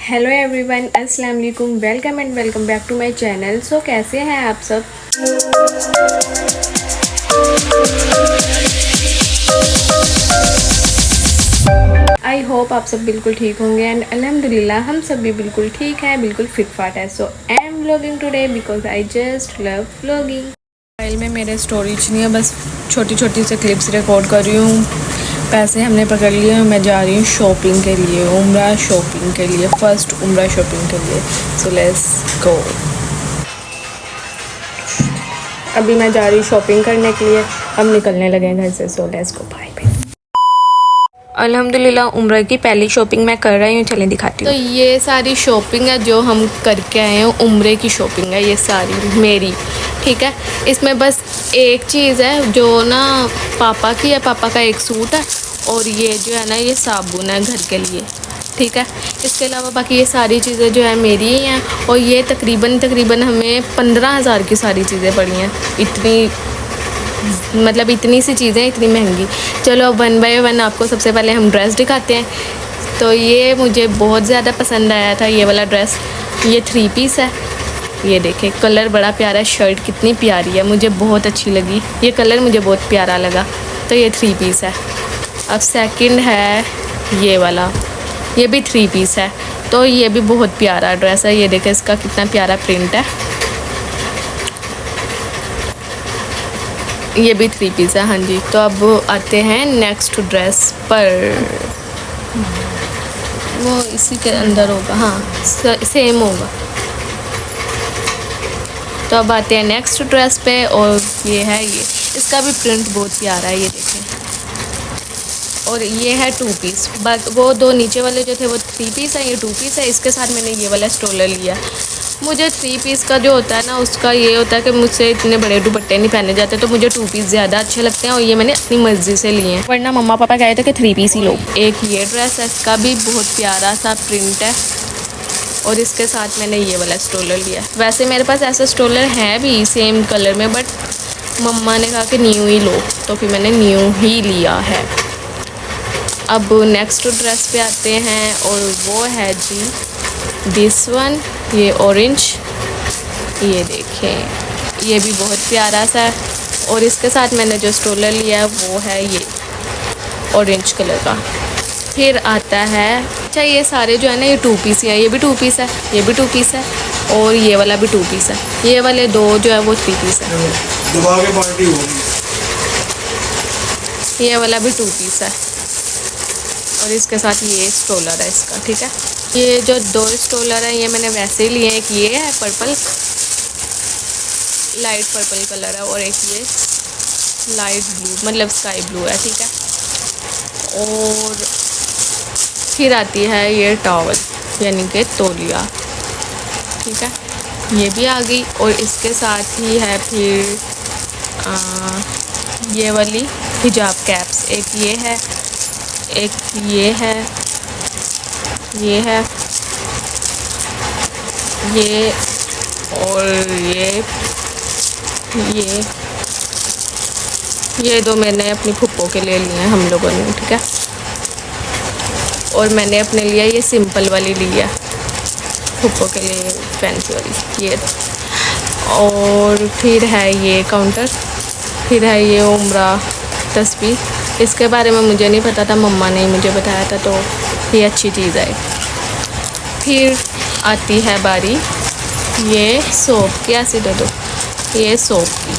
Hello everyone, अस्सलाम वालेकुम। Welcome and welcome back to my channel. So कैसे हैं आप सब? आई होप आप सब बिल्कुल ठीक होंगे एंड अल्हम्दुलिल्लाह हम सब भी बिल्कुल ठीक हैं, बिल्कुल फिट फाट है। So I am vlogging today because I just love vlogging. Mobile में मेरे स्टोरेज नहीं है, बस छोटी छोटी से क्लिप्स रिकॉर्ड कर रही हूँ। पैसे हमने पकड़ लिए, मैं जा रही हूँ शॉपिंग के लिए, उम्रा शॉपिंग के लिए, फर्स्ट उम्रा शॉपिंग के लिए। सो लेट्स गो। अभी मैं जा रही हूँ शॉपिंग करने के लिए, अब निकलने लगे हैं घर से। So let's go, bye bye. अल्हम्दुलिल्लाह उम्रा की पहली शॉपिंग मैं कर रही हूँ, चलें दिखाती हूँ। तो ये सारी शॉपिंग है जो हम करके आए हैं, उम्रे की शॉपिंग है ये सारी मेरी, ठीक है। इसमें बस एक चीज़ है जो ना पापा की है, पापा का एक सूट है और ये जो है ना ये साबुन है घर के लिए, ठीक है। इसके अलावा बाकी ये सारी चीज़ें जो है मेरी ही हैं और ये तकरीबन हमें 15,000 की सारी चीज़ें पड़ी हैं। इतनी सी चीज़ें इतनी महंगी। चलो अब वन बाय वन आपको सबसे पहले हम ड्रेस दिखाते हैं। तो ये मुझे बहुत ज़्यादा पसंद आया था ये वाला ड्रेस। ये 3 पीस है, ये देखें कलर बड़ा प्यारा है, शर्ट कितनी प्यारी है, मुझे बहुत अच्छी लगी, ये कलर मुझे बहुत प्यारा लगा। तो ये 3 पीस है। अब सेकंड है ये वाला, ये भी 3 पीस है। तो ये भी बहुत प्यारा ड्रेस है, ये देखें इसका कितना प्यारा प्रिंट है। ये भी 3 पीस है, हाँ जी। तो अब आते हैं नेक्स्ट ड्रेस पर, वो इसी के अंदर होगा, हाँ सेम होगा। तो अब आते हैं नेक्स्ट ड्रेस पे और ये है, ये इसका भी प्रिंट बहुत प्यारा है, ये देखें। और ये है 2 पीस, बट वो दो नीचे वाले जो थे वो 3 पीस है, ये 2 पीस है। इसके साथ मैंने ये वाला स्टोलर लिया। मुझे 3 पीस का जो होता है ना उसका ये होता है कि मुझसे इतने बड़े दुपट्टे नहीं पहने जाते, तो मुझे 2 पीस ज़्यादा अच्छे लगते हैं और ये मैंने अपनी मर्ज़ी से लिए हैं, वरना मम्मा पापा कहे थे कि 3 पीस ही लो। एक ये ड्रेस है, इसका भी बहुत प्यारा सा प्रिंट है और इसके साथ मैंने ये वाला स्टोलर लिया। वैसे मेरे पास ऐसा स्टोलर है भी सेम कलर में, बट मम्मा ने कहा कि न्यू ही लो, तो फिर मैंने न्यू ही लिया है। अब नेक्स्ट ड्रेस पे आते हैं और वो है जी दिस वन, ये ऑरेंज, ये देखें ये भी बहुत प्यारा सा है। और इसके साथ मैंने जो स्टोलर लिया है वो है ये ऑरेंज कलर का। फिर आता है, अच्छा ये सारे जो है ना ये 2 पीस है, ये भी 2 पीस है, ये भी 2 पीस है और ये वाला भी 2 पीस है। ये वाले दो जो है वो 3 पीस है, ये वाला भी 2 पीस है और इसके साथ ये स्टोलर है इसका, ठीक है। ये जो 2 स्टोलर है ये मैंने वैसे ही लिए, एक ये है पर्पल, लाइट पर्पल कलर है और एक ये लाइट ब्लू मतलब स्काई ब्लू है, ठीक है। और फिर आती है ये टॉवल यानी कि तौलिया, ठीक है, ये भी आ गई। और इसके साथ ही है फिर ये वाली हिजाब कैप्स, एक ये है, एक ये है, ये है, ये और ये दो मैंने अपनी फुप्पो के लिए लिए हैं हम लोगों ने, ठीक है। और मैंने अपने लिए ये सिंपल वाली ली है, फुप्पो के लिए फैंसी वाली ये। और फिर है ये काउंटर, फिर है ये उम्रा तस्वीर, इसके बारे में मुझे नहीं पता था, मम्मा ने मुझे बताया था, तो ये अच्छी चीज़ है। फिर आती है बारी ये सोप की, ऐसे दे दो, ये सोप की,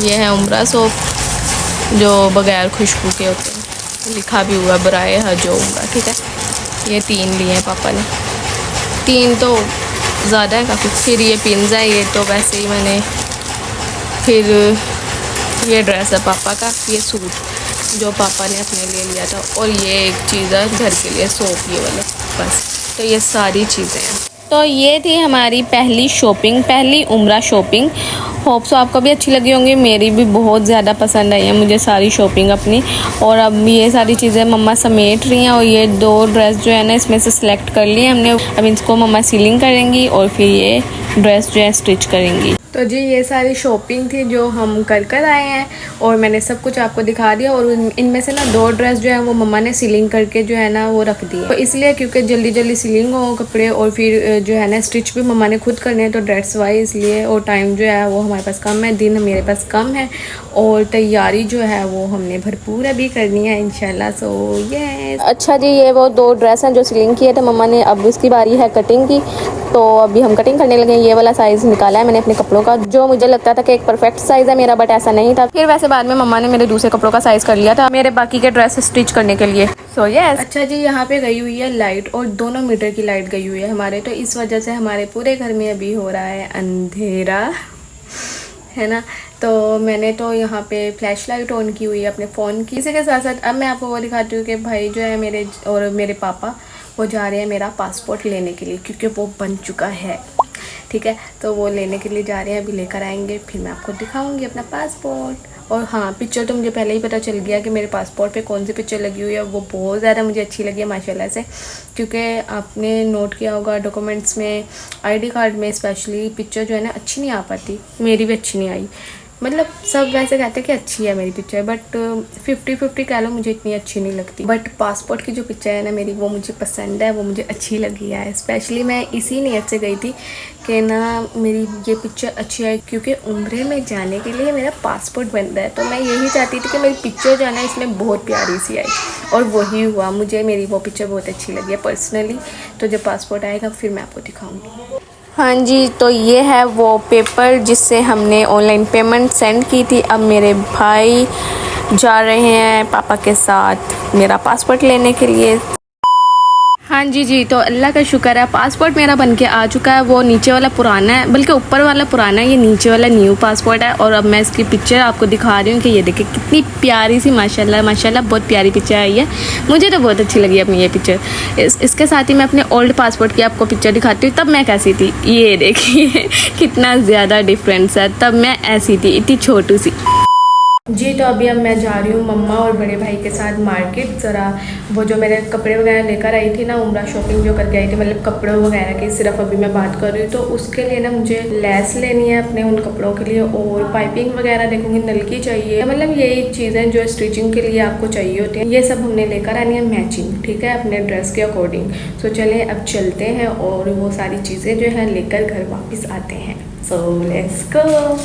ये है उम्रा सोप जो बग़ैर खुशबू के होते हैं, लिखा भी हुआ बराए हजो उम्रा, ठीक है। ये 3 लिए हैं पापा ने, 3 तो ज़्यादा है काफ़ी। फिर ये पिन्स है, ये तो वैसे ही मैंने, फिर ये ड्रेस है पापा का, ये सूट जो पापा ने अपने लिए लिया था, और ये एक चीज़ है घर के लिए सोप ये वाले, बस। तो ये सारी चीज़ें हैं। तो ये थी हमारी पहली शॉपिंग, पहली उम्रा शॉपिंग। होप सो आपको भी अच्छी लगी होंगी, मेरी भी बहुत ज़्यादा पसंद आई है मुझे सारी शॉपिंग अपनी। और अब ये सारी चीज़ें मम्मा समेट रही हैं और ये 2 ड्रेस जो है ना इसमें से सिलेक्ट कर ली हमने। अब इसको मम्मा सीलिंग करेंगी और फिर ये ड्रेस जो है स्टिच करेंगी। तो जी ये सारी शॉपिंग थी जो हम कर आए हैं और मैंने सब कुछ आपको दिखा दिया। और इनमें से ना 2 ड्रेस जो है वो मम्मा ने सिलिंग करके जो है ना वो रख दी है, तो इसलिए क्योंकि जल्दी जल्दी सिलिंग हो कपड़े और फिर जो है ना स्टिच भी मम्मा ने खुद करने हैं, तो ड्रेस वाइज इसलिए। और टाइम जो है वो हमारे पास कम है, दिन मेरे पास कम है और तैयारी जो है वो हमने भरपूर अभी करनी है इंशाल्लाह। सो ये अच्छा जी, ये वो 2 ड्रेस हैं जो सिलिंग किए थे मम्मा ने। अब उसकी बारी है कटिंग की, तो अभी हम कटिंग करने लगे। ये वाला साइज़ निकाला है मैंने अपने कपड़ों का, जो मुझे लगता था कि एक परफेक्ट साइज़ है मेरा, बट ऐसा नहीं था। फिर वैसे बाद में मम्मा ने मेरे दूसरे कपड़ों का साइज़ कर लिया था मेरे बाकी के ड्रेस स्टिच करने के लिए। So yes. अच्छा जी, यहाँ पे गई हुई है लाइट और 2 मीटर की लाइट गई हुई है हमारे, तो इस वजह से हमारे पूरे घर में अभी हो रहा है अंधेरा, है ना। तो मैंने तो यहाँ पे फ्लैश लाइट ऑन की हुई है अपने फ़ोन की। इसी के साथ साथ अब मैं आपको वो दिखाती हूँ कि भाई जो है मेरे और मेरे पापा वो जा रहे हैं मेरा पासपोर्ट लेने के लिए, क्योंकि वो बन चुका है, ठीक है। तो वो लेने के लिए जा रहे हैं, अभी लेकर आएंगे, फिर मैं आपको दिखाऊंगी अपना पासपोर्ट। और हाँ, पिक्चर तो मुझे पहले ही पता चल गया कि मेरे पासपोर्ट पे कौन सी पिक्चर लगी हुई है। वो बहुत ज़्यादा मुझे अच्छी लगी है माशाल्लाह से, क्योंकि आपने नोट किया होगा डॉक्यूमेंट्स में, आईडी कार्ड में स्पेशली पिक्चर जो है ना अच्छी नहीं आ पाती। मेरी भी अच्छी नहीं आई, मतलब सब वैसे कहते हैं कि अच्छी है मेरी पिक्चर, बट 50-50 कह लो, मुझे इतनी अच्छी नहीं लगती। बट पासपोर्ट की जो पिक्चर है ना मेरी, वो मुझे पसंद है, वो मुझे अच्छी लगी है। स्पेशली मैं इसी नीयत से गई थी कि ना मेरी ये पिक्चर अच्छी है, क्योंकि उम्रे में जाने के लिए मेरा पासपोर्ट बन रहा है, तो मैं यही चाहती थी कि मेरी पिक्चर जो है ना इसमें बहुत प्यारी सी आई, और वही हुआ। मुझे मेरी वो पिक्चर बहुत अच्छी लगी है पर्सनली। तो जब पासपोर्ट आएगा फिर मैं आपको दिखाऊँगी। हाँ जी, तो ये है वो पेपर जिससे हमने ऑनलाइन पेमेंट सेंड की थी। अब मेरे भाई जा रहे हैं पापा के साथ मेरा पासपोर्ट लेने के लिए। हाँ जी, तो अल्लाह का शुक्र है पासपोर्ट मेरा बनके आ चुका है। वो नीचे वाला पुराना है, बल्कि ऊपर वाला पुराना है, ये नीचे वाला न्यू पासपोर्ट है। और अब मैं इसकी पिक्चर आपको दिखा रही हूँ कि ये देखिए कितनी प्यारी सी, माशाल्लाह माशाल्लाह बहुत प्यारी पिक्चर आई है। मुझे तो बहुत अच्छी लगी अपनी ये पिक्चर। इसके साथ ही मैं अपने ओल्ड पासपोर्ट की आपको पिक्चर दिखाती हूँ, तब मैं कैसी थी। ये देखिए कितना ज़्यादा डिफरेंस है, तब मैं ऐसी थी, इतनी छोटी सी जी। तो अभी अब मैं जा रही हूँ मम्मा और बड़े भाई के साथ मार्केट। ज़रा वो जो मेरे कपड़े वगैरह लेकर आई थी ना, उम्रा शॉपिंग जो करके आई थी, मतलब कपड़ों वगैरह की सिर्फ अभी मैं बात कर रही हूँ, तो उसके लिए ना मुझे लेस लेनी है अपने उन कपड़ों के लिए, और पाइपिंग वगैरह देखूँगी, नलकी चाहिए, मतलब यही चीज़ें जो स्टिचिंग के लिए आपको चाहिए होती हैं, ये सब हमने लेकर आनी है मैचिंग, ठीक है, अपने ड्रेस के अकॉर्डिंग। सो चले अब चलते हैं और वो सारी चीज़ें जो है लेकर घर वापस आते हैं। सो लेट्स गो।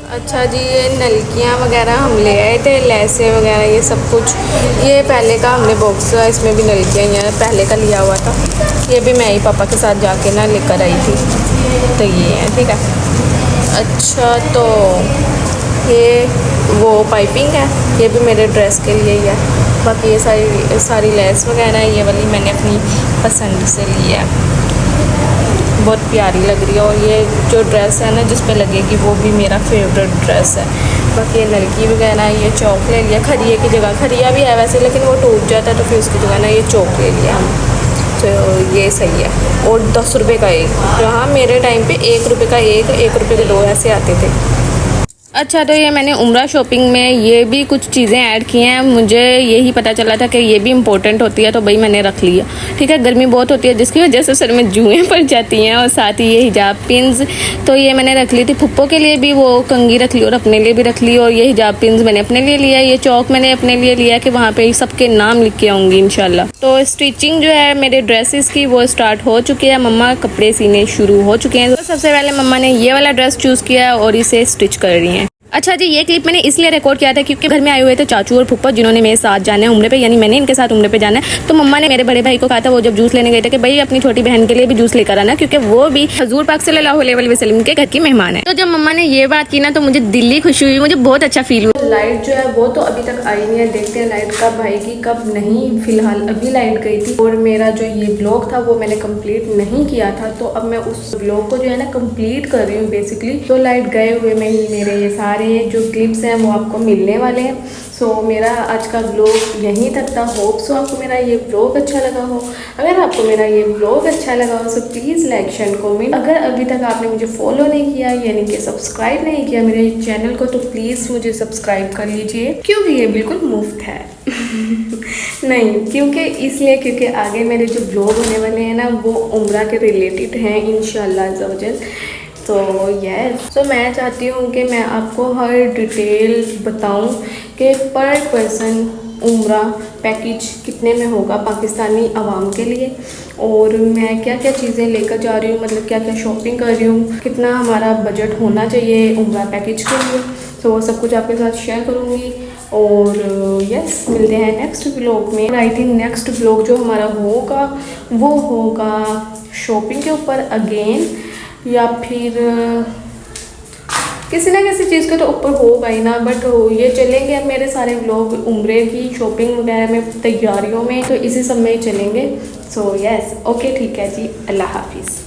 अच्छा जी, ये नलकियाँ वगैरह हम ले आए थे, लैसे वगैरह ये सब कुछ। ये पहले का हमने बॉक्स, इसमें भी नलकियाँ हैं, पहले का लिया हुआ था। ये भी मैं ही पापा के साथ जाके ना लेकर आई थी, तो ये है, ठीक है। अच्छा, तो ये वो पाइपिंग है, ये भी मेरे ड्रेस के लिए ही है। बाकी ये सारी लेस वगैरह है, ये वाली मैंने अपनी पसंद से ली है, बहुत प्यारी लग रही है। और ये जो ड्रेस है ना जिस पे लगेगी वो भी मेरा फेवरेट ड्रेस है। बाकी ये नलकी वगैरह, ये चौक ले लिया खरिये की जगह, खरिया भी है वैसे लेकिन वो टूट जाता है, तो फिर उसकी जगह ना ये चौक ले लिया हम, तो ये सही है। और 10 रुपये का एक, जहाँ मेरे टाइम पे 1 रुपये का एक, 1 रुपये के 2 ऐसे आते थे। अच्छा, तो ये मैंने उम्रा शॉपिंग में ये भी कुछ चीज़ें ऐड की हैं, मुझे यही पता चला था कि ये भी इम्पोर्टेंट होती है, तो भाई मैंने रख लिया, ठीक है। गर्मी बहुत होती है जिसकी वजह से सर में जुएँ पड़ जाती हैं, और साथ ही ये हिजाब पिन्स, तो ये मैंने रख ली थी। फुप्पो के लिए भी वो कंगी रख ली और अपने लिए भी रख ली, और ये हिजाब पिन्स मैंने अपने लिए लिया। ये चौक मैंने अपने लिए लिया कि वहाँ पर सबके नाम लिख के आऊँगी इंशाल्लाह। तो स्टिचिंग जो है मेरे ड्रेसेस की वो स्टार्ट हो चुकी है, मम्मा कपड़े सीने शुरू हो चुके हैं। तो सबसे पहले मम्मा ने ये वाला ड्रेस चूज़ किया और इसे स्टिच कर रही हैं। अच्छा जी, ये क्लिप मैंने इसलिए रिकॉर्ड किया था क्योंकि घर में आए हुए थे चाचू और फुप्पा, जिन्होंने मेरे साथ जाना है उम्रे पे, यानी मैंने इनके साथ उम्रे पे जाना है। तो मम्मा ने मेरे बड़े भाई को कहा था, वो जब जूस लेने गए थे, कि भाई अपनी छोटी बहन के लिए भी जूस लेकर आना, क्योंकि वो भी हजूर पाक सल्लल्लाहु अलैहि वसल्लम के घर की मेहमान है। तो जब मम्मा ने ये बात की ना, तो मुझे दिल ही खुशी हुई, मुझे बहुत अच्छा फील हुआ। लाइट जो है वो तो अभी तक आई नहीं है, देखते हैं लाइट कब आएगी कब नहीं। फिलहाल अभी लाइट गई थी, और मेरा जो ये ब्लॉग था वो मैंने कंप्लीट नहीं किया था, तो अब मैं उस ब्लॉग को जो है ना कंप्लीट कर रही हूँ बेसिकली। तो लाइट गए हुए में ही मेरे ये सारे जो क्लिप्स हैं वो आपको मिलने वाले हैं। सो मेरा आज का ब्लॉग यहीं तक था। होप सो आपको मेरा ये ब्लॉग अच्छा लगा हो। अगर आपको मेरा ये ब्लॉग अच्छा लगा हो तो प्लीज़ लाइक शेयर कमेंट। अगर अभी तक आपने मुझे फॉलो नहीं किया, यानी कि सब्सक्राइब नहीं किया मेरे चैनल को, तो प्लीज़ मुझे सब्सक्राइब कर लीजिए, क्योंकि ये बिल्कुल मुफ्त है। नहीं, क्योंकि आगे मेरे जो ब्लॉग होने वाले हैं ना वो उम्रा के रिलेटेड हैं इंशाल्लाह अज़्ज़ा वजल। तो यस, तो मैं चाहती हूँ कि मैं आपको हर डिटेल बताऊँ कि पर पर्सन उम्रा पैकेज कितने में होगा पाकिस्तानी आवाम के लिए, और मैं क्या क्या चीज़ें लेकर जा रही हूँ, मतलब क्या क्या शॉपिंग कर रही हूँ, कितना हमारा बजट होना चाहिए उम्रा पैकेज के लिए। तो वो सब कुछ आपके साथ शेयर करूँगी। और यस, मिलते हैं नेक्स्ट व्लॉग में। आई थिंक नेक्स्ट व्लॉग जो हमारा होगा वो होगा शॉपिंग के ऊपर अगेन, या फिर किसी ना किसी चीज़ के तो ऊपर होगा ही ना, बट ये चलेंगे अब मेरे सारे व्लॉग उम्रे की शॉपिंग वगैरह में, तैयारियों में, तो इसी सब में ही चलेंगे। सो यस, ओके, ठीक है जी, अल्लाह हाफिज़।